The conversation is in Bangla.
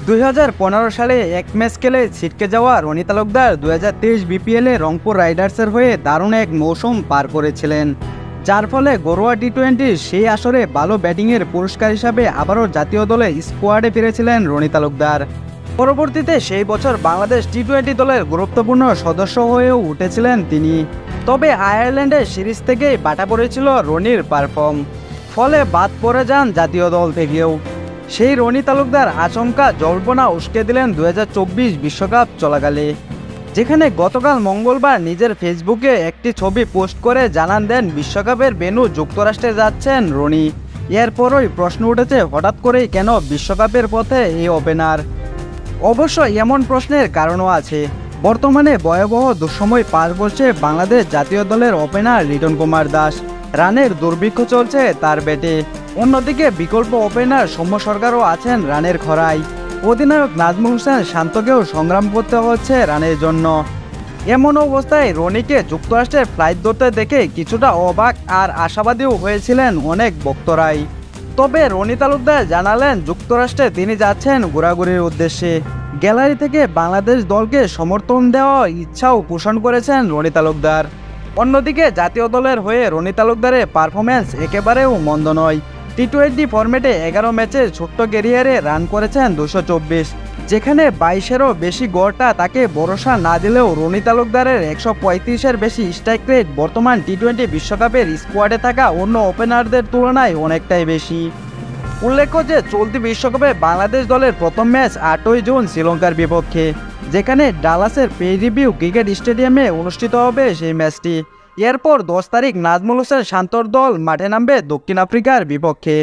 2015 সালে এক ম্যাচ খেলে ছিটকে যাওয়া রনি তালুকদার 2023 বিপিএলে রংপুর রাইডার্সের হয়ে দারুণ এক মৌসুম পার করেছিলেন, যার ফলে ঘরোয়া টি-20 সেই আসরে ভালো ব্যাটিংয়ের পুরস্কার হিসাবে আবারও জাতীয় দলে স্কোয়াডে ফিরেছিলেন রনি তালুকদার। পরবর্তীতে সেই বছর বাংলাদেশ টি-20 দলের গুরুত্বপূর্ণ সদস্য হয়েও উঠেছিলেন তিনি। তবে আয়ারল্যান্ডের সিরিজ থেকেই বাটা পড়েছিল রনির পারফর্ম, ফলে বাদ পড়ে যান জাতীয় দল থেকেও। সেই রনি তালুকদার আচমকা জল্পনা উস্কে দিলেন 2024 বিশ্বকাপ চলাকালে, যেখানে গতকাল মঙ্গলবার নিজের ফেসবুকে একটি ছবি পোস্ট করে জানান দেন বিশ্বকাপের ভেন্যু যুক্তরাষ্ট্রে যাচ্ছেন রনি। এরপরই প্রশ্ন উঠেছে, হঠাৎ করেই কেন বিশ্বকাপের পথে এই ওপেনার? অবশ্য এমন প্রশ্নের কারণও আছে। বর্তমানে ভয়াবহ দুঃসময় পার করছে বাংলাদেশ জাতীয় দলের ওপেনার লিটন কুমার দাস। রানের দুর্ভিক্ষ চলছে তার ব্যাটে। অন্যদিকে বিকল্প ওপেনার সৌম্য সরকারও আছেন রানের খরায়। অধিনায়ক নাজমুল হোসেন শান্তকেও সংগ্রাম করতে হচ্ছে রানের জন্য। এমন অবস্থায় রনিকে যুক্তরাষ্ট্রের ফ্লাইট ধরতে দেখে কিছুটা অবাক আর আশাবাদীও হয়েছিলেন অনেক ভক্তরাই। তবে রনি তালুকদার জানালেন যুক্তরাষ্ট্রে তিনি যাচ্ছেন ঘোরাঘুরির উদ্দেশ্যে। গ্যালারি থেকে বাংলাদেশ দলকে সমর্থন দেওয়ার ইচ্ছাও পোষণ করেছেন রনি তালুকদার। অন্যদিকে জাতীয় দলের হয়ে রনি তালুকদারের পারফরম্যান্স একেবারেও মন্দ নয়। টি-20 ফরম্যাটে 11 ম্যাচের ছোট্ট ক্যারিয়ারে রান করেছেন 224, যেখানে 22-এরও বেশি গড়টা তাকে ভরসা না দিলেও রনি তালুকদারের 135-এর বেশি স্ট্রাইক রেট বর্তমান টি-20 বিশ্বকাপের স্কোয়াডে থাকা অন্য ওপেনারদের তুলনায় অনেকটাই বেশি। উল্লেখ্য যে চলতি বিশ্বকাপে বাংলাদেশ দলের প্রথম ম্যাচ 8ই জুন শ্রীলঙ্কার বিপক্ষে, যেখানে ডালাসের পেরিভিউ ক্রিকেট স্টেডিয়ামে অনুষ্ঠিত হবে সেই ম্যাচটি। এরপর 10 তারিখ নাজমুল হোসেন শান্তর দল মাঠে নামবে দক্ষিণ আফ্রিকার বিপক্ষে।